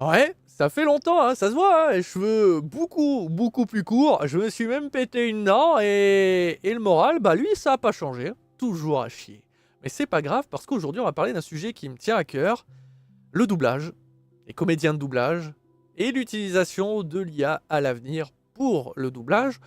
Ouais, ça fait longtemps, hein, ça se voit, hein, les cheveux beaucoup plus courts. Je me suis même pété une dent et le moral, bah lui, ça a pas changé, hein, toujours à chier. Mais c'est pas grave parce qu'aujourd'hui, on va parler d'un sujet qui me tient à cœur, le doublage, les comédiens de doublage et l'utilisation de l'IA à l'avenir pour le doublage,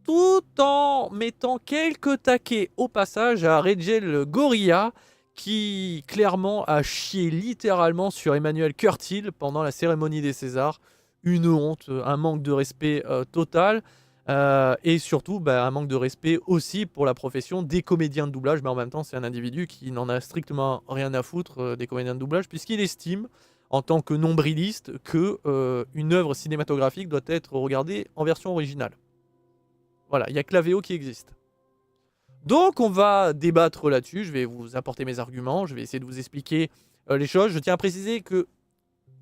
tout en mettant quelques taquets au passage à Rachel Gorilla, qui clairement a chié littéralement sur Emmanuel Curtil pendant la cérémonie des Césars. Une honte, un manque de respect total. Et surtout, bah, un manque de respect aussi pour la profession des comédiens de doublage. Mais en même temps, c'est un individu qui n'en a strictement rien à foutre des comédiens de doublage, puisqu'il estime, en tant que nombriliste, que une œuvre cinématographique doit être regardée en version originale. Voilà, il n'y a que la VO qui existe. Donc on va débattre là-dessus, je vais vous apporter mes arguments, je vais essayer de vous expliquer les choses. Je tiens à préciser que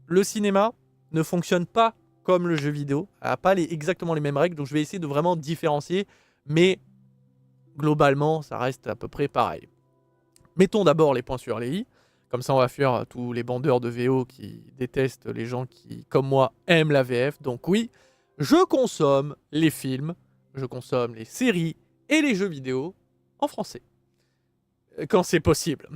le cinéma ne fonctionne pas comme le jeu vidéo, n'a pas exactement les mêmes règles, donc je vais essayer de vraiment différencier, mais globalement ça reste à peu près pareil. Mettons d'abord les points sur les i, comme ça on va fuir tous les bandeurs de VO qui détestent les gens qui, comme moi, aiment la VF. Donc oui, je consomme les films, je consomme les séries et les jeux vidéo en français, quand c'est possible.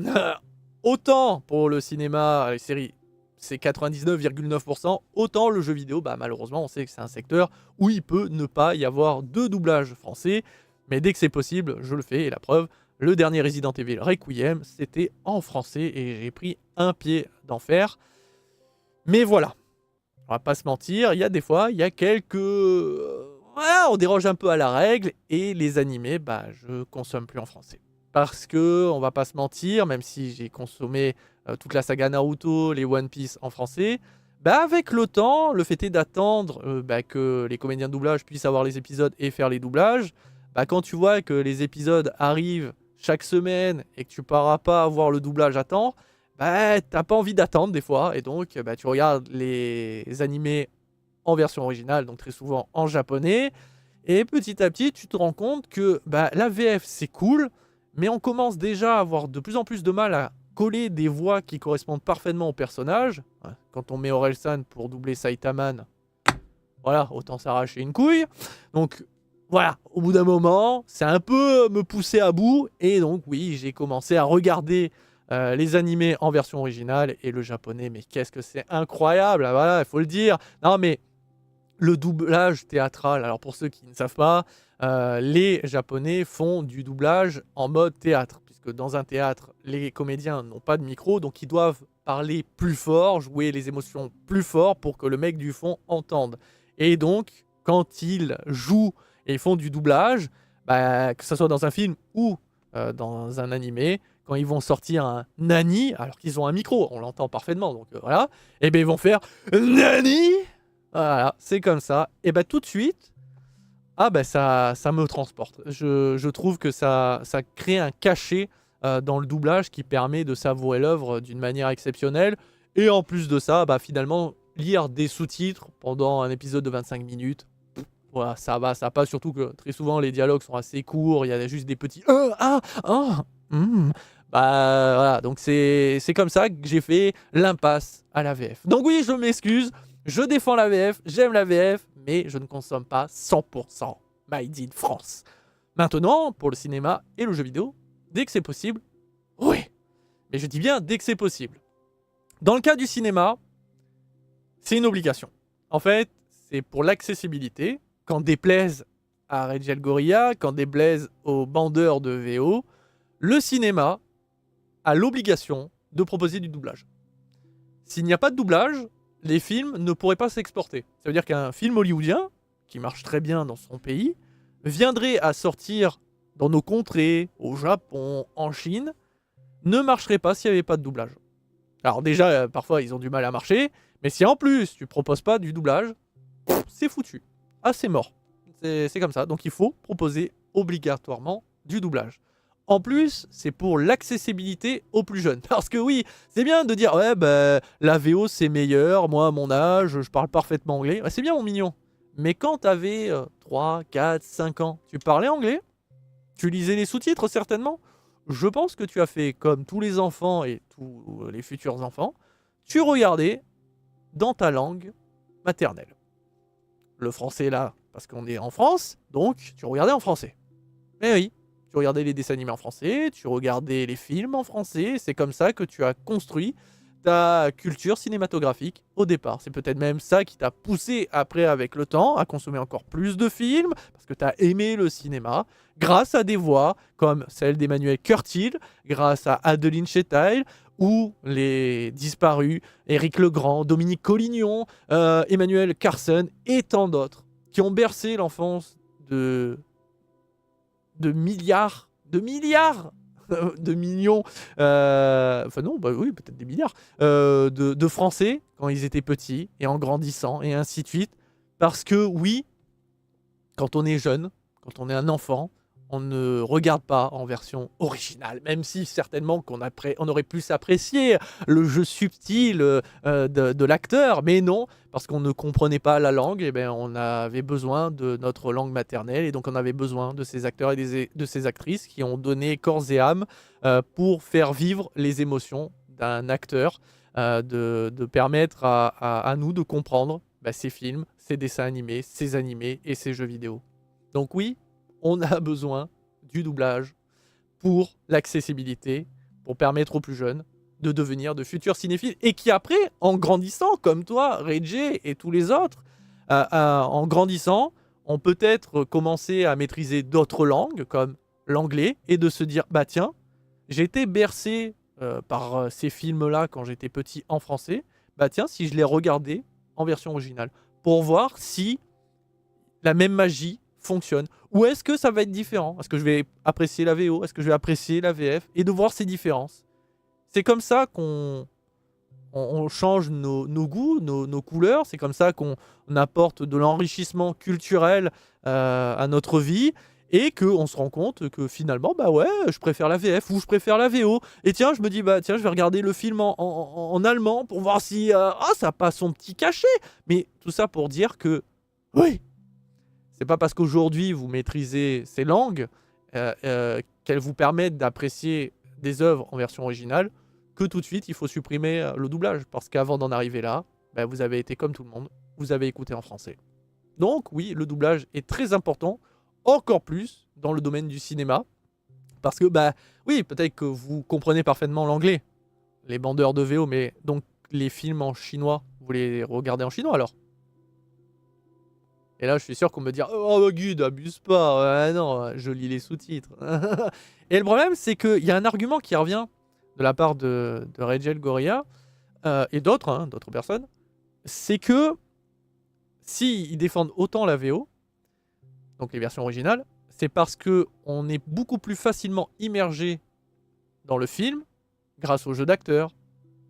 Autant pour le cinéma, les séries, c'est 99,9%, autant le jeu vidéo, bah malheureusement, on sait que c'est un secteur où il peut ne pas y avoir de doublage français, mais dès que c'est possible, je le fais, et la preuve, le dernier Resident Evil Requiem, c'était en français, et j'ai pris un pied d'enfer. Mais voilà, on va pas se mentir, il y a des fois, il y a quelques... Voilà, on déroge un peu à la règle, et les animés, bah je consomme plus en français. Parce que, on va pas se mentir, même si j'ai consommé toute la saga Naruto, les One Piece en français, bah avec le temps, le fait est d'attendre bah, que les comédiens de doublage puissent avoir les épisodes et faire les doublages, bah quand tu vois que les épisodes arrivent chaque semaine et que tu pourras pas avoir le doublage à temps, bah t'as pas envie d'attendre des fois, et donc bah, tu regardes les animés en version originale, donc très souvent en japonais, et petit à petit tu te rends compte que bah, la VF c'est cool, mais on commence déjà à avoir de plus en plus de mal à coller des voix qui correspondent parfaitement au personnage. Quand on met Orelsan pour doubler Saitaman, voilà, autant s'arracher une couille. Donc voilà, au bout d'un moment, c'est un peu me pousser à bout, et donc oui, j'ai commencé à regarder les animés en version originale, et le japonais, mais qu'est-ce que c'est incroyable, voilà, il faut le dire. Non mais le doublage théâtral, alors pour ceux qui ne savent pas, les Japonais font du doublage en mode théâtre, puisque dans un théâtre, les comédiens n'ont pas de micro, donc ils doivent parler plus fort, jouer les émotions plus fort pour que le mec du fond entende. Et donc, quand ils jouent et font du doublage, bah, que ce soit dans un film ou dans un animé, quand ils vont sortir un nani, alors qu'ils ont un micro, on l'entend parfaitement, donc voilà, et bien ils vont faire nani. Voilà, c'est comme ça. Et bah tout de suite, ah bah ça me transporte. Je trouve que ça crée un cachet dans le doublage qui permet de savourer l'œuvre d'une manière exceptionnelle. Et en plus de ça, bah finalement, lire des sous-titres pendant un épisode de 25 minutes, voilà, ça passe. Surtout que très souvent, les dialogues sont assez courts, il y a juste des petits Bah voilà, donc c'est comme ça que j'ai fait l'impasse à la VF. Donc oui, je m'excuse, je défends la VF, j'aime la VF, mais je ne consomme pas 100% Made in France. Maintenant, pour le cinéma et le jeu vidéo, dès que c'est possible, oui. Mais je dis bien dès que c'est possible. Dans le cas du cinéma, c'est une obligation. En fait, c'est pour l'accessibilité. Quand déplaise à Rachel Gorilla, quand déplaise aux bandeurs de VO, le cinéma a l'obligation de proposer du doublage. S'il n'y a pas de doublage, les films ne pourraient pas s'exporter. Ça veut dire qu'un film hollywoodien, qui marche très bien dans son pays, viendrait à sortir dans nos contrées, au Japon, en Chine, ne marcherait pas s'il n'y avait pas de doublage. Alors déjà, parfois, ils ont du mal à marcher, mais si en plus, tu proposes pas du doublage, c'est foutu. Ah, c'est mort. C'est comme ça. Donc il faut proposer obligatoirement du doublage. En plus, c'est pour l'accessibilité aux plus jeunes. Parce que oui, c'est bien de dire, ouais, bah, la VO c'est meilleur, moi à mon âge, je parle parfaitement anglais. Ouais, c'est bien mon mignon. Mais quand t'avais 3, 4, 5 ans, tu parlais anglais? Tu lisais les sous-titres certainement? Je pense que tu as fait comme tous les enfants et tous les futurs enfants. Tu regardais dans ta langue maternelle. Le français là, parce qu'on est en France, donc tu regardais en français. Mais oui, tu regardais les dessins animés en français, tu regardais les films en français, c'est comme ça que tu as construit ta culture cinématographique au départ. C'est peut-être même ça qui t'a poussé après avec le temps à consommer encore plus de films, parce que tu as aimé le cinéma, grâce à des voix comme celle d'Emmanuel Curtil, grâce à Adeline Chetail, ou les disparus, Éric Legrand, Dominique Collignon, Emmanuel Carson et tant d'autres, qui ont bercé l'enfance de milliards, de millions, enfin non, bah oui, peut-être des milliards, de Français quand ils étaient petits et en grandissant et ainsi de suite. Parce que oui, quand on est jeune, quand on est un enfant, on ne regarde pas en version originale, même si certainement on aurait plus apprécié le jeu subtil de l'acteur, mais non, parce qu'on ne comprenait pas la langue, et ben on avait besoin de notre langue maternelle, et donc on avait besoin de ces acteurs et de ces actrices qui ont donné corps et âme pour faire vivre les émotions d'un acteur, de permettre à nous de comprendre ces films, ces dessins animés, ces animés et ces jeux vidéo. Donc oui, on a besoin du doublage pour l'accessibilité, pour permettre aux plus jeunes de devenir de futurs cinéphiles et qui après, en grandissant, comme toi, Reggie et tous les autres, en grandissant, ont peut-être commencé à maîtriser d'autres langues, comme l'anglais, et de se dire, bah tiens, j'ai été bercé par ces films-là quand j'étais petit en français, bah tiens, si je les regardais en version originale, pour voir si la même magie fonctionne. Ou est-ce que ça va être différent? Est-ce que je vais apprécier la VO? Est-ce que je vais apprécier la VF? Et de voir ces différences. C'est comme ça qu'on change nos goûts, nos couleurs. C'est comme ça qu'on apporte de l'enrichissement culturel à notre vie. Et qu'on se rend compte que finalement, bah ouais, je préfère la VF ou je préfère la VO. Et tiens, je me dis, bah tiens, je vais regarder le film en allemand pour voir si ça passe son petit cachet. Mais tout ça pour dire que, oui, c'est pas parce qu'aujourd'hui vous maîtrisez ces langues qu'elles vous permettent d'apprécier des œuvres en version originale que tout de suite il faut supprimer le doublage. Parce qu'avant d'en arriver là, bah, vous avez été comme tout le monde, vous avez écouté en français. Donc oui, le doublage est très important, encore plus dans le domaine du cinéma. Parce que, bah oui, peut-être que vous comprenez parfaitement l'anglais, les bandeurs de VO, mais donc les films en chinois, vous les regardez en chinois alors? Et là, je suis sûr qu'on me dira oh, Guide, abuse pas. Non, je lis les sous-titres. Et le problème, c'est qu'il y a un argument qui revient de la part de Regel Gorilla et d'autres personnes. C'est que s'ils défendent autant la VO, donc les versions originales, c'est parce qu'on est beaucoup plus facilement immergé dans le film grâce au jeu d'acteurs,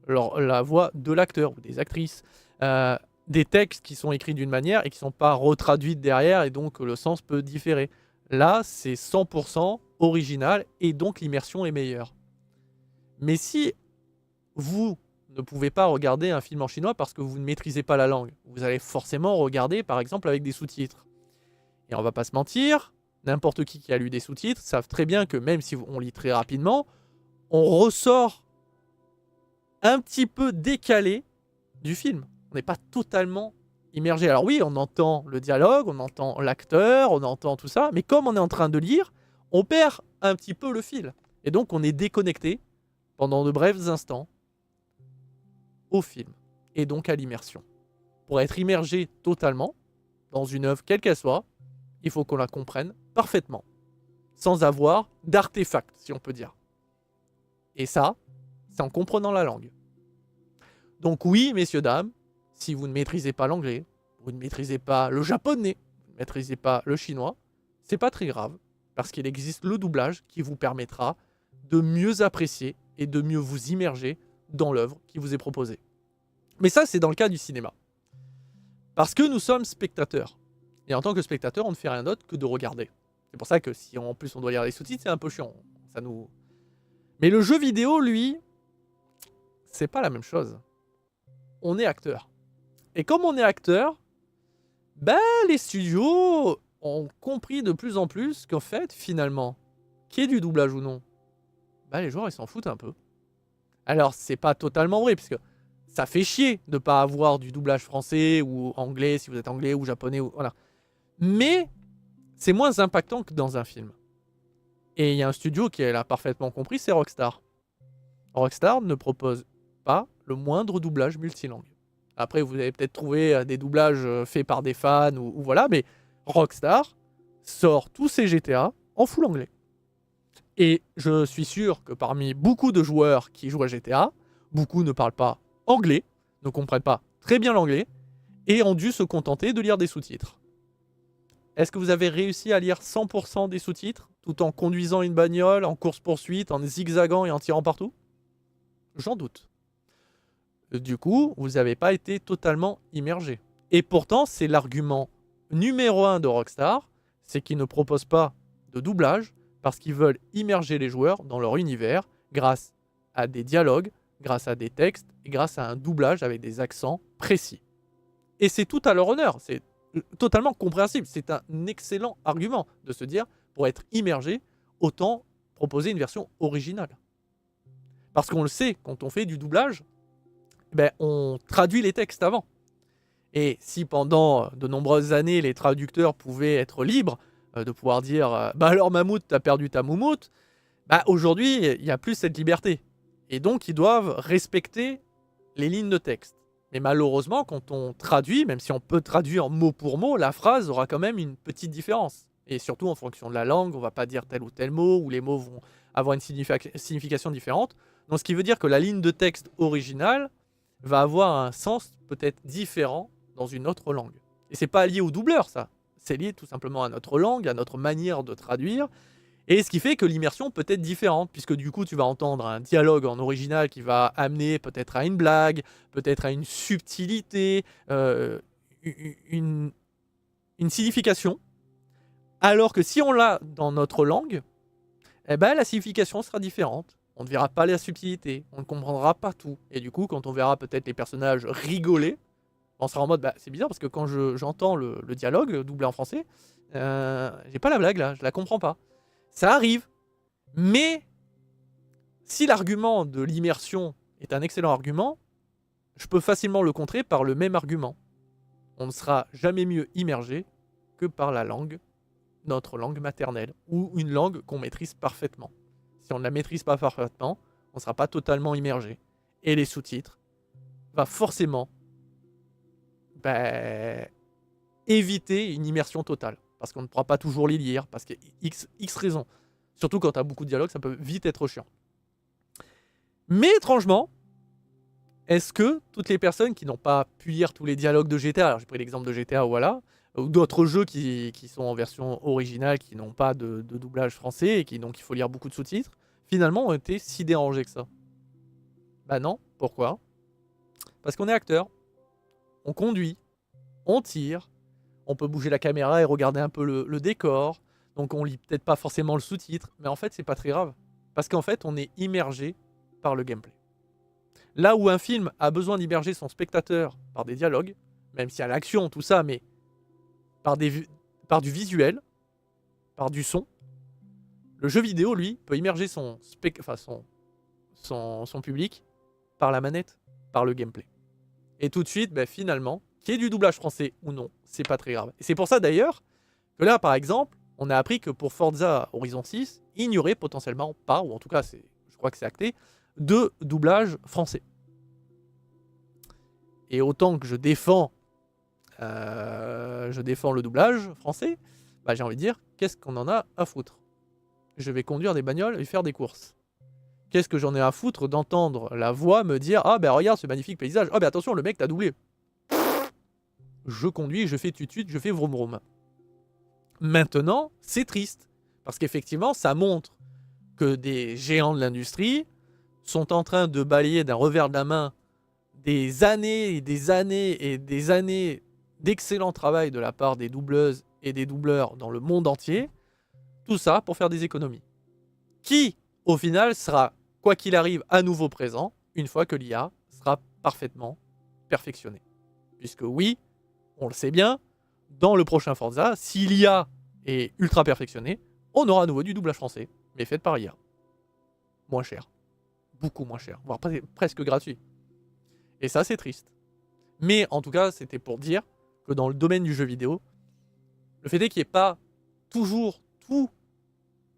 la voix de l'acteur ou des actrices. Des textes qui sont écrits d'une manière et qui ne sont pas retraduits derrière et donc le sens peut différer. Là, c'est 100% original et donc l'immersion est meilleure. Mais si vous ne pouvez pas regarder un film en chinois parce que vous ne maîtrisez pas la langue, vous allez forcément regarder par exemple avec des sous-titres. Et on va pas se mentir, n'importe qui a lu des sous-titres savent très bien que même si on lit très rapidement, on ressort un petit peu décalé du film. On n'est pas totalement immergé. Alors oui, on entend le dialogue, on entend l'acteur, on entend tout ça, mais comme on est en train de lire, on perd un petit peu le fil. Et donc on est déconnecté pendant de brefs instants au film, et donc à l'immersion. Pour être immergé totalement dans une œuvre, quelle qu'elle soit, il faut qu'on la comprenne parfaitement, sans avoir d'artefacts, si on peut dire. Et ça, c'est en comprenant la langue. Donc oui, messieurs, dames, si vous ne maîtrisez pas l'anglais, vous ne maîtrisez pas le japonais, vous ne maîtrisez pas le chinois, c'est pas très grave, parce qu'il existe le doublage qui vous permettra de mieux apprécier et de mieux vous immerger dans l'œuvre qui vous est proposée. Mais ça, c'est dans le cas du cinéma. Parce que nous sommes spectateurs. Et en tant que spectateur, on ne fait rien d'autre que de regarder. C'est pour ça que si en plus on doit lire les sous-titres, c'est un peu chiant. Mais le jeu vidéo, lui, c'est pas la même chose. On est acteur. Et comme on est acteur, les studios ont compris de plus en plus qu'en fait, finalement, qu'il y ait du doublage ou non, les joueurs, ils s'en foutent un peu. Alors, c'est pas totalement vrai, puisque ça fait chier de pas avoir du doublage français ou anglais si vous êtes anglais ou japonais ou voilà. Mais c'est moins impactant que dans un film. Et il y a un studio qui l'a parfaitement compris, c'est Rockstar. Rockstar ne propose pas le moindre doublage multilingue. Après, vous avez peut-être trouvé des doublages faits par des fans ou voilà, mais Rockstar sort tous ses GTA en full anglais. Et je suis sûr que parmi beaucoup de joueurs qui jouent à GTA, beaucoup ne parlent pas anglais, ne comprennent pas très bien l'anglais, et ont dû se contenter de lire des sous-titres. Est-ce que vous avez réussi à lire 100% des sous-titres, tout en conduisant une bagnole, en course-poursuite, en zigzagant et en tirant partout? J'en doute. Du coup, vous n'avez pas été totalement immergé. Et pourtant, c'est l'argument numéro 1 de Rockstar, c'est qu'ils ne proposent pas de doublage parce qu'ils veulent immerger les joueurs dans leur univers grâce à des dialogues, grâce à des textes et grâce à un doublage avec des accents précis. Et c'est tout à leur honneur, c'est totalement compréhensible. C'est un excellent argument de se dire, pour être immergé, autant proposer une version originale. Parce qu'on le sait, quand on fait du doublage, on traduit les textes avant. Et si pendant de nombreuses années, les traducteurs pouvaient être libres, de pouvoir dire « Bah alors Mammouth, t'as perdu ta moumoute », aujourd'hui, il n'y a plus cette liberté. Et donc, ils doivent respecter les lignes de texte. Mais malheureusement, quand on traduit, même si on peut traduire mot pour mot, la phrase aura quand même une petite différence. Et surtout en fonction de la langue, on ne va pas dire tel ou tel mot, ou les mots vont avoir une signification différente. Donc ce qui veut dire que la ligne de texte originale va avoir un sens peut-être différent dans une autre langue. Et c'est pas lié au doubleur, ça. C'est lié tout simplement à notre langue, à notre manière de traduire. Et ce qui fait que l'immersion peut être différente, puisque du coup, tu vas entendre un dialogue en original qui va amener peut-être à une blague, peut-être à une subtilité, une signification. Alors que si on l'a dans notre langue, la signification sera différente. On ne verra pas la subtilité, on ne comprendra pas tout. Et du coup, quand on verra peut-être les personnages rigoler, on sera en mode, c'est bizarre parce que quand j'entends le dialogue doublé en français, j'ai pas la blague là, je la comprends pas. Ça arrive, mais si l'argument de l'immersion est un excellent argument, je peux facilement le contrer par le même argument. On ne sera jamais mieux immergé que par la langue, notre langue maternelle, ou une langue qu'on maîtrise parfaitement. Si on ne la maîtrise pas parfaitement, on ne sera pas totalement immergé. Et les sous-titres va forcément éviter une immersion totale. Parce qu'on ne pourra pas toujours les lire, parce qu'il y a X raisons. Surtout quand tu as beaucoup de dialogues, ça peut vite être chiant. Mais étrangement, est-ce que toutes les personnes qui n'ont pas pu lire tous les dialogues de GTA, alors j'ai pris l'exemple de GTA ou d'autres jeux qui sont en version originale, qui n'ont pas de doublage français et donc il faut lire beaucoup de sous-titres, finalement ont été si dérangés que ça? Non, pourquoi? Parce qu'on est acteur, on conduit, on tire, on peut bouger la caméra et regarder un peu le décor, donc on lit peut-être pas forcément le sous-titre, mais en fait c'est pas très grave, parce qu'en fait on est immergé par le gameplay. Là où un film a besoin d'immerger son spectateur par des dialogues, même s'il y a l'action, tout ça, mais par du visuel, par du son, le jeu vidéo, lui, peut immerger son public par la manette, par le gameplay. Et tout de suite, finalement, qu'il y ait du doublage français ou non, c'est pas très grave. Et c'est pour ça d'ailleurs que là, par exemple, on a appris que pour Forza Horizon 6, il n'y aurait potentiellement pas, ou en tout cas, je crois que c'est acté, de doublage français. Et autant que je défends le doublage français, j'ai envie de dire, qu'est-ce qu'on en a à foutre? Je vais conduire des bagnoles et faire des courses. Qu'est-ce que j'en ai à foutre d'entendre la voix me dire « Ah regarde ce magnifique paysage, ah attention, le mec t'a doublé !» Je conduis, je fais tutut, je fais vroom vroom. Maintenant, c'est triste, parce qu'effectivement, ça montre que des géants de l'industrie sont en train de balayer d'un revers de la main des années et des années et des années d'excellent travail de la part des doubleuses et des doubleurs dans le monde entier, tout ça pour faire des économies. Qui, au final, sera, quoi qu'il arrive, à nouveau présent, une fois que l'IA sera parfaitement perfectionnée. Puisque oui, on le sait bien, dans le prochain Forza, si l'IA est ultra perfectionnée, on aura à nouveau du doublage français, mais fait par IA. Moins cher. Beaucoup moins cher, voire presque gratuit. Et ça, c'est triste. Mais en tout cas, c'était pour dire que dans le domaine du jeu vidéo, le fait est qu'il n'y ait pas toujours tous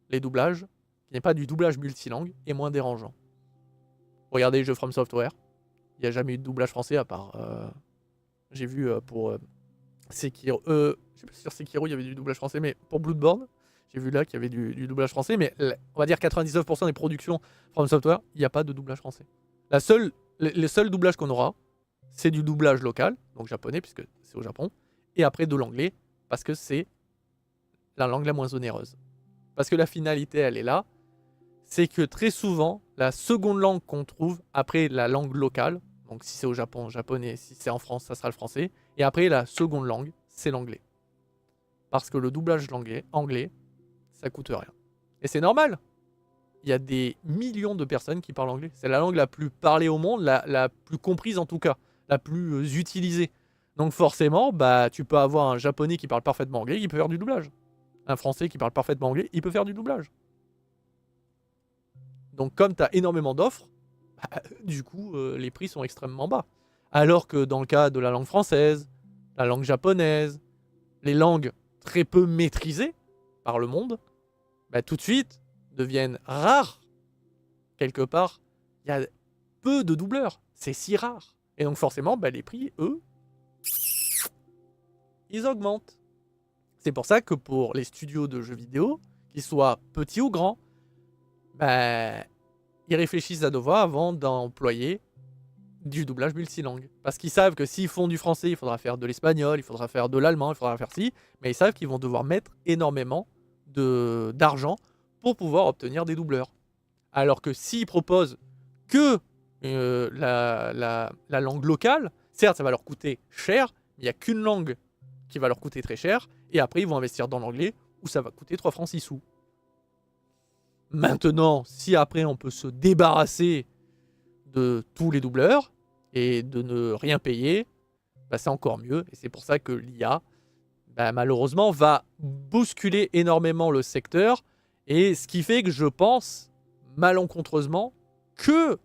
les doublages, qu'il n'y ait pas du doublage multilangue, est moins dérangeant. Regardez les jeux From Software, il n'y a jamais eu de doublage français à part... j'ai vu pour Sekiro... je sais pas si sur Sekiro il y avait du doublage français, mais pour Bloodborne, j'ai vu là qu'il y avait du doublage français, mais on va dire 99% des productions From Software, il n'y a pas de doublage français. Les seuls doublages qu'on aura, c'est du doublage local, donc japonais, puisque c'est au Japon, et après de l'anglais, parce que c'est la langue la moins onéreuse. Parce que la finalité, elle est là, c'est que très souvent, la seconde langue qu'on trouve après la langue locale, donc si c'est au Japon, japonais, si c'est en France, ça sera le français, et après la seconde langue, c'est l'anglais. Parce que le doublage anglais, ça coûte rien. Et c'est normal. Il y a des millions de personnes qui parlent anglais. C'est la langue la plus parlée au monde, la plus comprise en tout cas, la plus utilisée. Donc forcément, bah, tu peux avoir un japonais qui parle parfaitement anglais, qui peut faire du doublage. Un français qui parle parfaitement anglais, il peut faire du doublage. Donc comme tu as énormément d'offres, bah, du coup, les prix sont extrêmement bas. Alors que dans le cas de la langue française, la langue japonaise, les langues très peu maîtrisées par le monde, bah, tout de suite deviennent rares. Quelque part, il y a peu de doubleurs. C'est si rare. Et donc forcément, bah, les prix, eux, ils augmentent. C'est pour ça que pour les studios de jeux vidéo, qu'ils soient petits ou grands, bah, ils réfléchissent à deux fois avant d'employer du doublage multilingue. Parce qu'ils savent que s'ils font du français, il faudra faire de l'espagnol, il faudra faire de l'allemand, il faudra faire ci, mais ils savent qu'ils vont devoir mettre énormément d'argent pour pouvoir obtenir des doubleurs. Alors que s'ils proposent que la langue locale, certes ça va leur coûter cher, mais il n'y a qu'une langue qui va leur coûter très cher, et après ils vont investir dans l'anglais, où ça va coûter 3 francs 6 sous. Maintenant, si après on peut se débarrasser de tous les doubleurs, et de ne rien payer, bah c'est encore mieux, et c'est pour ça que l'IA, bah malheureusement, va bousculer énormément le secteur, et ce qui fait que je pense, malencontreusement, que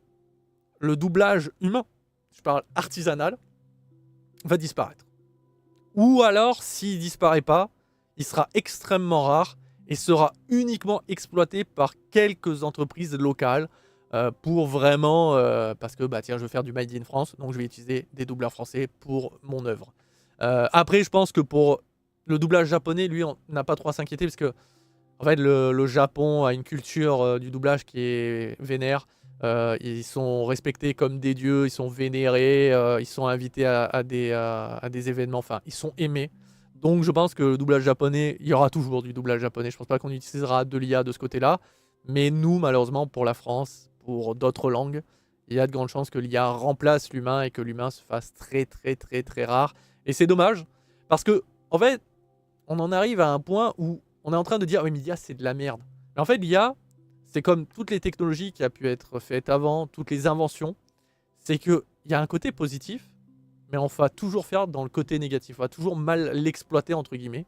le doublage humain, je parle artisanal, va disparaître. Ou alors, s'il ne disparaît pas, il sera extrêmement rare et sera uniquement exploité par quelques entreprises locales pour vraiment... parce que, bah tiens, je veux faire du Made in France, donc je vais utiliser des doubleurs français pour mon œuvre. Après, je pense que pour le doublage japonais, lui, on n'a pas trop à s'inquiéter parce que, en fait, le Japon a une culture du doublage qui est vénère. Ils sont respectés comme des dieux, ils sont vénérés, ils sont invités à des événements, enfin, ils sont aimés. Donc je pense que le doublage japonais, il y aura toujours du doublage japonais. Je pense pas qu'on utilisera de l'IA de ce côté-là. Mais nous, malheureusement, pour la France, pour d'autres langues, il y a de grandes chances que l'IA remplace l'humain et que l'humain se fasse très très très très rare. Et c'est dommage, parce que, en fait, on en arrive à un point où on est en train de dire « Oui, mais l'IA, c'est de la merde ». Mais en fait, l'IA, c'est comme toutes les technologies qui ont pu être faites avant, toutes les inventions, c'est qu'il y a un côté positif, mais on va toujours faire dans le côté négatif. On va toujours mal l'exploiter, entre guillemets.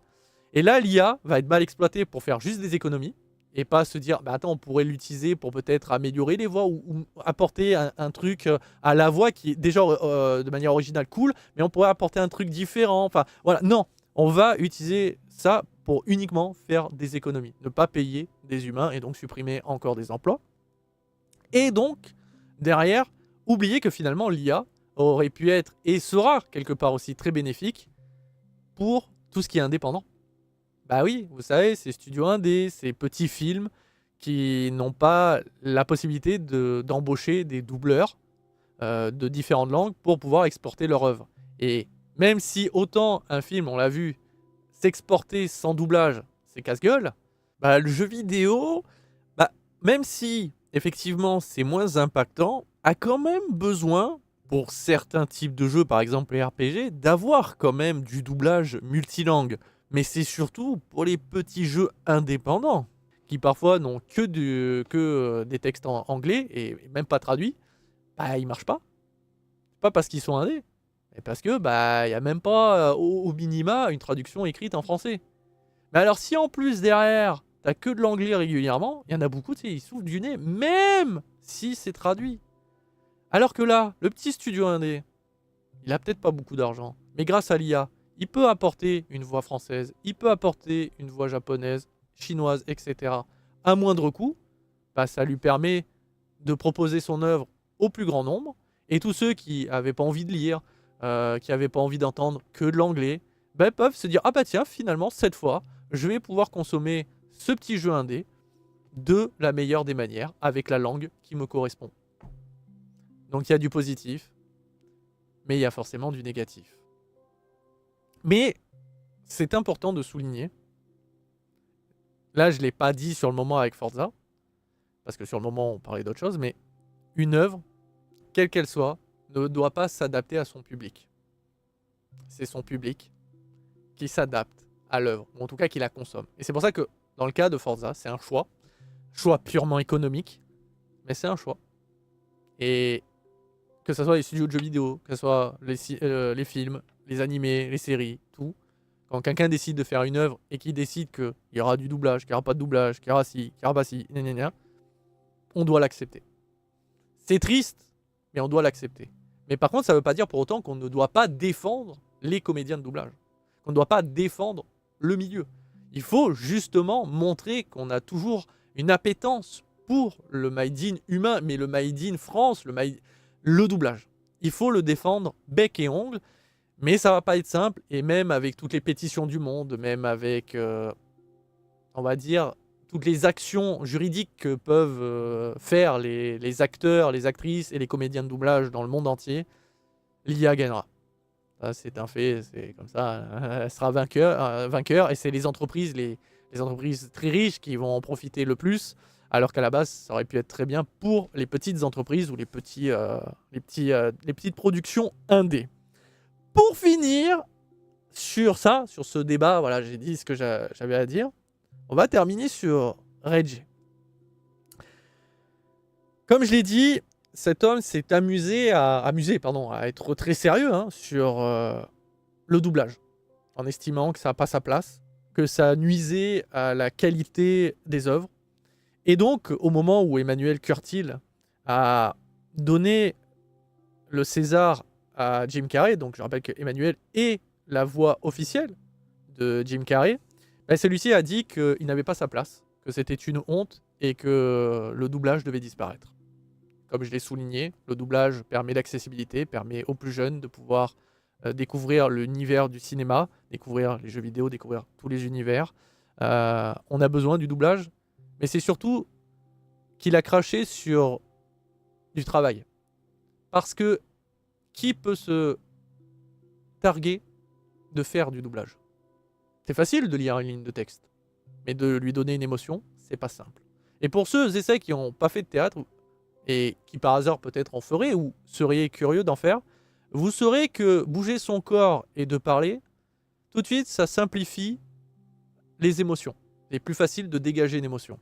Et là, l'IA va être mal exploitée pour faire juste des économies, et pas se dire, bah attends, on pourrait l'utiliser pour peut-être améliorer les voix, ou apporter un truc à la voix qui est déjà de manière originale cool, mais on pourrait apporter un truc différent. Enfin, voilà, non, on va utiliser ça pour uniquement faire des économies, ne pas payer des humains et donc supprimer encore des emplois. Et donc, derrière, oublier que finalement l'IA aurait pu être et sera quelque part aussi très bénéfique pour tout ce qui est indépendant. Bah oui, vous savez, ces studios indés, ces petits films qui n'ont pas la possibilité d'embaucher des doubleurs de différentes langues pour pouvoir exporter leur œuvre. Et même si autant un film, on l'a vu, s'exporter sans doublage, c'est casse-gueule, bah, le jeu vidéo, bah, même si effectivement c'est moins impactant, a quand même besoin, pour certains types de jeux, par exemple les RPG, d'avoir quand même du doublage multilangue. Mais c'est surtout pour les petits jeux indépendants, qui parfois n'ont que des textes en anglais, et même pas traduits, bah ils marchent pas. Pas parce qu'ils sont indés, mais parce que bah y a même pas au minima une traduction écrite en français. Mais alors si en plus derrière t'as que de l'anglais régulièrement, il y en a beaucoup, tu sais, ils soufflent du nez, même si c'est traduit. Alors que là, le petit studio indé, il a peut-être pas beaucoup d'argent, mais grâce à l'IA, il peut apporter une voix française, il peut apporter une voix japonaise, chinoise, etc. à moindre coût. Bah, ça lui permet de proposer son œuvre au plus grand nombre. Et tous ceux qui n'avaient pas envie de lire, qui n'avaient pas envie d'entendre que de l'anglais, bah, peuvent se dire « Ah bah tiens, finalement, cette fois, je vais pouvoir consommer ce petit jeu indé de la meilleure des manières, avec la langue qui me correspond. » Donc il y a du positif, mais il y a forcément du négatif. Mais c'est important de souligner, là je ne l'ai pas dit sur le moment avec Forza, parce que sur le moment on parlait d'autre chose, mais une œuvre, quelle qu'elle soit, ne doit pas s'adapter à son public. C'est son public qui s'adapte à l'œuvre, ou en tout cas qui la consomme. Et c'est pour ça que dans le cas de Forza, c'est un choix purement économique, mais c'est un choix. Et que ce soit les studios de jeux vidéo, que ce soit les films, les animés, les séries, tout. Quand quelqu'un décide de faire une œuvre et qu'il décide qu'il y aura du doublage, qu'il n'y aura pas de doublage, qu'il y aura ci, qu'il n'y aura pas ci, on doit l'accepter. C'est triste, mais on doit l'accepter. Mais par contre, ça ne veut pas dire pour autant qu'on ne doit pas défendre les comédiens de doublage. Qu'on ne doit pas défendre le milieu. Il faut justement montrer qu'on a toujours une appétence pour le made in humain, mais le made in France, le doublage. Il faut le défendre bec et ongle, mais ça va pas être simple, et même avec toutes les pétitions du monde, même avec, on va dire, toutes les actions juridiques que peuvent faire les acteurs, les actrices et les comédiens de doublage dans le monde entier, l'IA gagnera. Ça, c'est un fait, c'est comme ça, elle sera vainqueur, et c'est les entreprises très riches qui vont en profiter le plus, alors qu'à la base, ça aurait pu être très bien pour les petites entreprises ou les petites productions indées. Pour finir, sur ce débat, voilà, j'ai dit ce que j'avais à dire. On va terminer sur Reggie. Comme je l'ai dit, cet homme s'est amusé à être très sérieux sur le doublage, en estimant que ça n'a pas sa place, que ça nuisait à la qualité des œuvres. Et donc, au moment où Emmanuel Curtil a donné le César à Jim Carrey, donc je rappelle que Emmanuel est la voix officielle de Jim Carrey, ben celui-ci a dit qu'il n'avait pas sa place, que c'était une honte et que le doublage devait disparaître. Comme je l'ai souligné, le doublage permet l'accessibilité, permet aux plus jeunes de pouvoir découvrir l'univers du cinéma, découvrir les jeux vidéo, découvrir tous les univers. On a besoin du doublage, mais c'est surtout qu'il a craché sur du travail. Parce que qui peut se targuer de faire du doublage? C'est facile de lire une ligne de texte, mais de lui donner une émotion, c'est pas simple. Et pour ceux et celles qui n'ont pas fait de théâtre, et qui par hasard peut-être en feraient, ou seriez curieux d'en faire, vous saurez que bouger son corps et de parler, tout de suite, ça simplifie les émotions. C'est plus facile de dégager une émotion.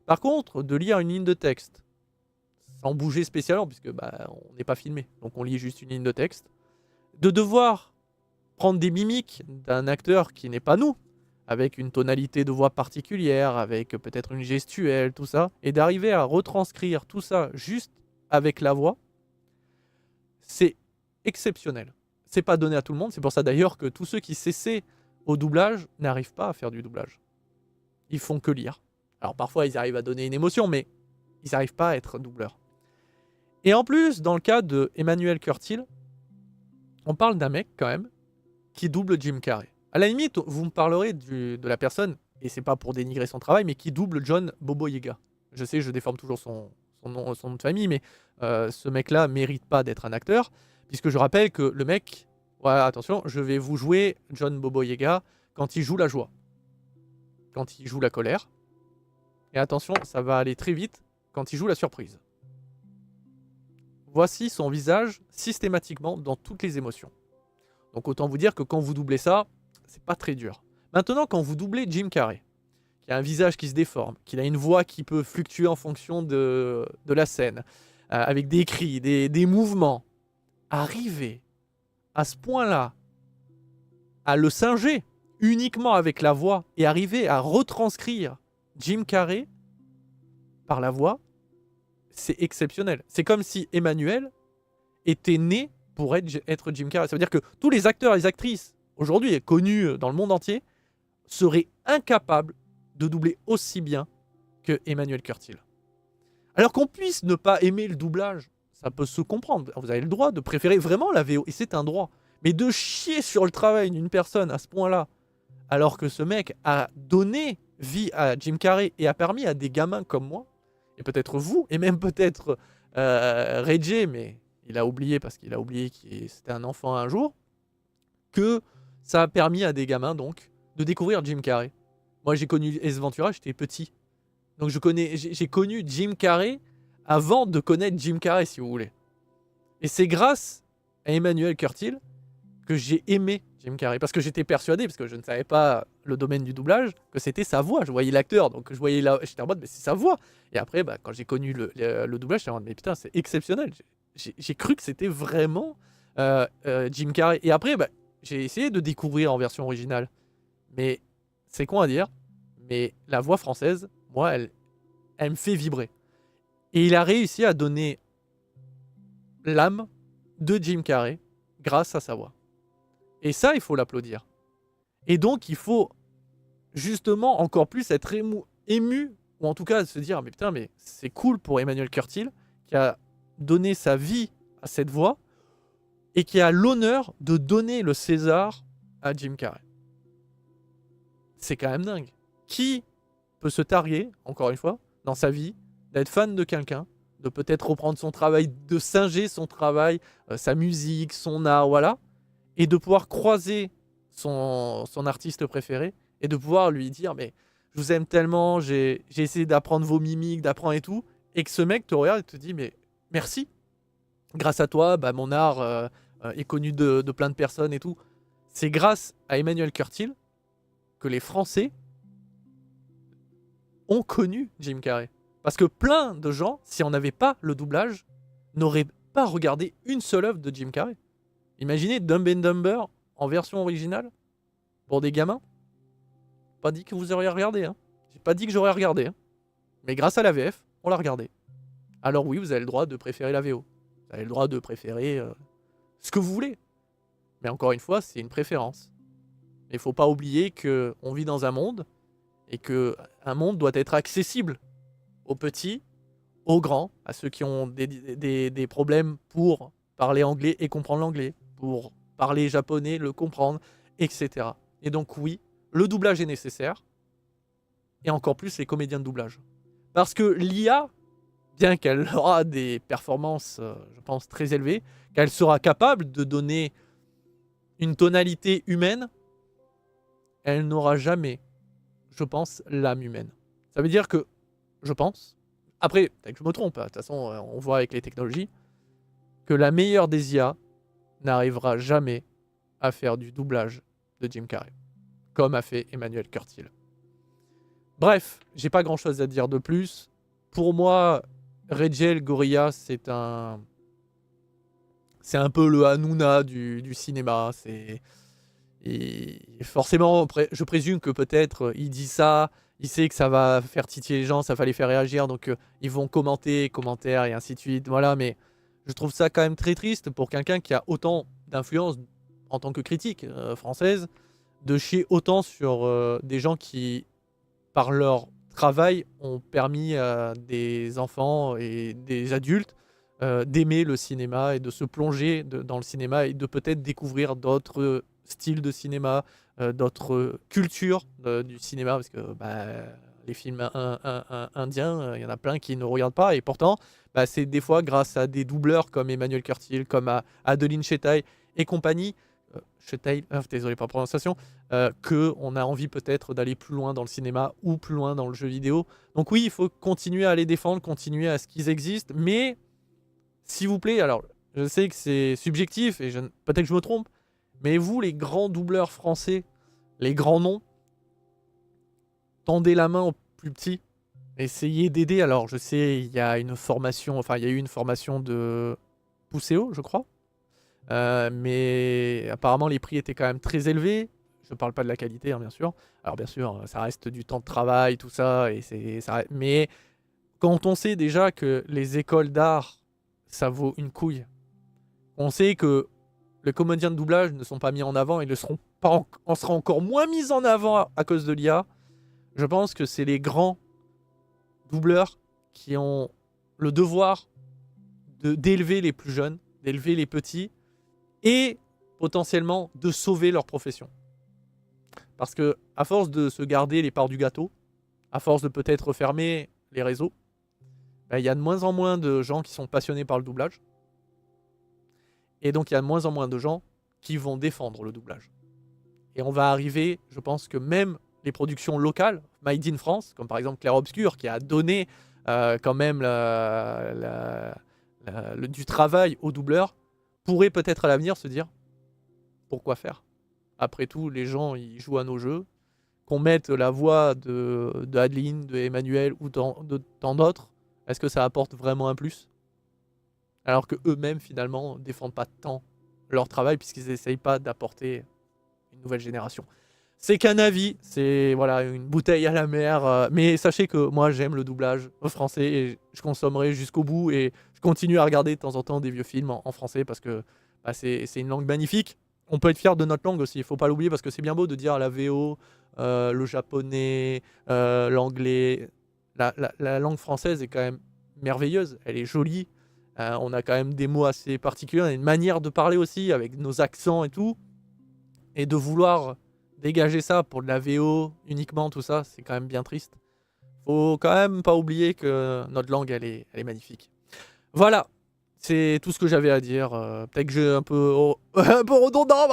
Par contre, de lire une ligne de texte, sans bouger spécialement, puisque on n'est pas filmé, donc on lit juste une ligne de texte, de devoir prendre des mimiques d'un acteur qui n'est pas nous, avec une tonalité de voix particulière, avec peut-être une gestuelle, tout ça, et d'arriver à retranscrire tout ça juste avec la voix, c'est exceptionnel. C'est pas donné à tout le monde, c'est pour ça d'ailleurs que tous ceux qui s'essaient au doublage n'arrivent pas à faire du doublage. Ils font que lire. Alors parfois ils arrivent à donner une émotion, mais ils n'arrivent pas à être doubleurs. Et en plus, dans le cas de Emmanuel Curtil, on parle d'un mec quand même qui double Jim Carrey. À la limite, vous me parlerez de la personne, et c'est pas pour dénigrer son travail, mais qui double John Boboyega. Je sais, je déforme toujours son nom de famille, mais ce mec-là mérite pas d'être un acteur, puisque je rappelle que le mec, voilà, attention, je vais vous jouer John Boboyega quand il joue la joie, quand il joue la colère, et attention, ça va aller très vite quand il joue la surprise. Voici son visage systématiquement dans toutes les émotions. Donc autant vous dire que quand vous doublez ça, c'est pas très dur. Maintenant, quand vous doublez Jim Carrey, qui a un visage qui se déforme, qui a une voix qui peut fluctuer en fonction de la scène, avec des cris, des mouvements, arriver à ce point-là, à le singer uniquement avec la voix et arriver à retranscrire Jim Carrey par la voix, c'est exceptionnel. C'est comme si Emmanuel était né pour être Jim Carrey. Ça veut dire que tous les acteurs et les actrices, aujourd'hui connus dans le monde entier, seraient incapables de doubler aussi bien que Emmanuel Curtil. Alors qu'on puisse ne pas aimer le doublage, ça peut se comprendre. Vous avez le droit de préférer vraiment la VO, et c'est un droit. Mais de chier sur le travail d'une personne à ce point-là, alors que ce mec a donné vie à Jim Carrey et a permis à des gamins comme moi, et peut-être vous, et même peut-être Reggie, mais il a oublié parce qu'il a oublié que c'était un enfant un jour, que ça a permis à des gamins donc de découvrir Jim Carrey. Moi j'ai connu Ace Ventura, j'étais petit. Donc j'ai connu Jim Carrey avant de connaître Jim Carrey, si vous voulez. Et c'est grâce à Emmanuel Curtil que j'ai aimé Jim Carrey. Parce que j'étais persuadé, parce que je ne savais pas le domaine du doublage, que c'était sa voix. Je voyais l'acteur, donc j'étais en mode, mais c'est sa voix. Et après, quand j'ai connu le doublage, j'étais en mode, mais putain, c'est exceptionnel. J'ai cru que c'était vraiment Jim Carrey. Et après, j'ai essayé de découvrir en version originale. Mais c'est con à dire, mais la voix française, moi, elle me fait vibrer. Et il a réussi à donner l'âme de Jim Carrey grâce à sa voix. Et ça, il faut l'applaudir. Et donc, il faut justement encore plus être ému, ou en tout cas se dire, mais putain, mais c'est cool pour Emmanuel Curtil, qui a donné sa vie à cette voix, et qui a l'honneur de donner le César à Jim Carrey. C'est quand même dingue. Qui peut se targuer, encore une fois, dans sa vie, d'être fan de quelqu'un, de peut-être reprendre son travail, de singer son travail, sa musique, son art, voilà, et de pouvoir croiser son artiste préféré, et de pouvoir lui dire, mais je vous aime tellement, j'ai essayé d'apprendre vos mimiques, d'apprendre et tout, et que ce mec te regarde et te dit, mais merci, grâce à toi, mon art est connu de plein de personnes et tout. C'est grâce à Emmanuel Curtil que les Français ont connu Jim Carrey. Parce que plein de gens, si on n'avait pas le doublage, n'auraient pas regardé une seule œuvre de Jim Carrey. Imaginez Dumb and Dumber en version originale pour des gamins. Pas dit que vous auriez regardé. Hein. J'ai pas dit que j'aurais regardé. Hein. Mais grâce à la VF, on l'a regardé. Alors oui, vous avez le droit de préférer la VO. Vous avez le droit de préférer ce que vous voulez. Mais encore une fois, c'est une préférence. Il ne faut pas oublier qu'on vit dans un monde et qu'un monde doit être accessible aux petits, aux grands, à ceux qui ont des problèmes pour parler anglais et comprendre l'anglais, pour parler japonais, le comprendre, etc. Et donc oui, le doublage est nécessaire, et encore plus les comédiens de doublage. Parce que l'IA, bien qu'elle aura des performances, je pense, très élevées, qu'elle sera capable de donner une tonalité humaine, elle n'aura jamais, je pense, l'âme humaine. Ça veut dire que, je pense, après, peut-être que je me trompe, de toute façon, on voit avec les technologies, que la meilleure des IA n'arrivera jamais à faire du doublage de Jim Carrey, comme a fait Emmanuel Curtil. Bref, j'ai pas grand-chose à dire de plus. Pour moi, Régel Gorilla, c'est un peu le Hanouna du cinéma. Et forcément, je présume que peut-être il dit ça, il sait que ça va faire titiller les gens, ça va les faire réagir, donc ils vont commenter, commentaires et ainsi de suite. Voilà, mais je trouve ça quand même très triste pour quelqu'un qui a autant d'influence en tant que critique française, de chier autant sur des gens qui, par leur travail, ont permis à des enfants et des adultes d'aimer le cinéma et de se plonger dans le cinéma et de peut-être découvrir d'autres styles de cinéma, d'autres cultures du cinéma, parce que les films indiens, il y en a plein qui ne regardent pas, et pourtant, c'est des fois grâce à des doubleurs comme Emmanuel Curtil, comme à Adeline Chetaille et compagnie, désolé pour la prononciation, qu'on a envie peut-être d'aller plus loin dans le cinéma ou plus loin dans le jeu vidéo. Donc oui, il faut continuer à les défendre, continuer à ce qu'ils existent, mais s'il vous plaît, alors je sais que c'est subjectif et peut-être que je me trompe, mais vous, les grands doubleurs français, les grands noms, tendez la main aux plus petits, essayez d'aider. Alors je sais, il y a une formation, enfin il y a eu une formation de Pousseo, je crois. Mais apparemment les prix étaient quand même très élevés. Je parle pas de la qualité, hein, bien sûr. Alors bien sûr, ça reste du temps de travail, tout ça, mais quand on sait déjà que les écoles d'art, ça vaut une couille, On sait que les comédiens de doublage ne sont pas mis en avant et ne seront pas en sera encore moins mis en avant à cause de l'IA. Je pense que c'est les grands doubleurs qui ont le devoir d'élever les plus jeunes, d'élever les petits et potentiellement de sauver leur profession. Parce que à force de se garder les parts du gâteau, à force de peut-être fermer les réseaux, il y a de moins en moins de gens qui sont passionnés par le doublage. Et donc il y a de moins en moins de gens qui vont défendre le doublage. Et on va arriver, je pense que même les productions locales, Made in France, comme par exemple Clair Obscur, qui a donné quand même du travail aux doubleurs, pourraient peut-être à l'avenir se dire pourquoi faire. Après tout, les gens ils jouent à nos jeux, qu'on mette la voix de Adeline, de Emmanuel ou de tant d'autres, est-ce que ça apporte vraiment un plus? Alors que eux-mêmes finalement défendent pas tant leur travail puisqu'ils n'essayent pas d'apporter une nouvelle génération. C'est qu'un avis, c'est voilà une bouteille à la mer, mais sachez que moi j'aime le doublage français et je consommerai jusqu'au bout et je continue à regarder de temps en temps des vieux films en français parce que bah, c'est une langue magnifique. On peut être fier de notre langue aussi, il faut pas l'oublier parce que c'est bien beau de dire la VO, le japonais, l'anglais. La langue française est quand même merveilleuse, elle est jolie. On a quand même des mots assez particuliers, on a une manière de parler aussi avec nos accents et tout. Et de vouloir dégager ça pour de la VO uniquement, tout ça, c'est quand même bien triste. Faut quand même pas oublier que notre langue, elle est magnifique. Voilà, c'est tout ce que j'avais à dire. Peut-être que j'ai un peu, un peu redondant,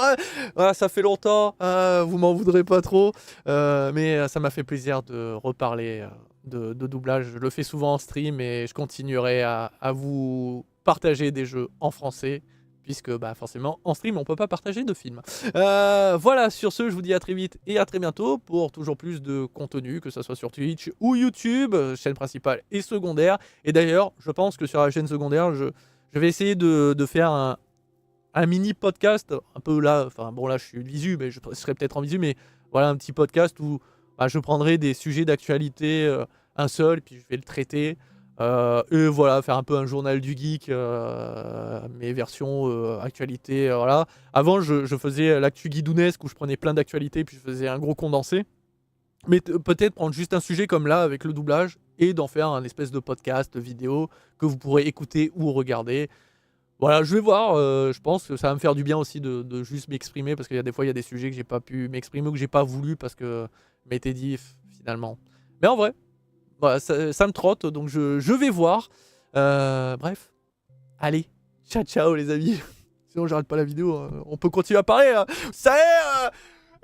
voilà, ça fait longtemps, vous m'en voudrez pas trop. Mais ça m'a fait plaisir de reparler de doublage. Je le fais souvent en stream et je continuerai à vous partager des jeux en français. Puisque bah, forcément, en stream, on peut pas partager de films. Voilà, sur ce, je vous dis à très vite et à très bientôt pour toujours plus de contenu, que ce soit sur Twitch ou YouTube, chaîne principale et secondaire. Et d'ailleurs, je pense que sur la chaîne secondaire, je vais essayer de faire un mini podcast, un peu là, enfin bon là je suis visu, mais je serai peut-être en visu, mais voilà un petit podcast où bah, je prendrai des sujets d'actualité, un seul, puis je vais le traiter. Et voilà, faire un peu un journal du geek, mes versions actualité, voilà. Avant, je faisais l'actu guidounesque où je prenais plein d'actualités puis je faisais un gros condensé. Mais peut-être prendre juste un sujet comme là avec le doublage et d'en faire un espèce de podcast vidéo que vous pourrez écouter ou regarder. Voilà, je vais voir. Je pense que ça va me faire du bien aussi de juste m'exprimer parce qu'il y a des fois il y a des sujets que j'ai pas pu m'exprimer ou que j'ai pas voulu parce que m'était dit finalement. Mais en vrai. Voilà, ça me trotte, donc je vais voir. Bref. Allez, ciao ciao les amis. Sinon j'arrête pas la vidéo, on peut continuer à parler. Ça y est,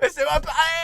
laissez-moi parler.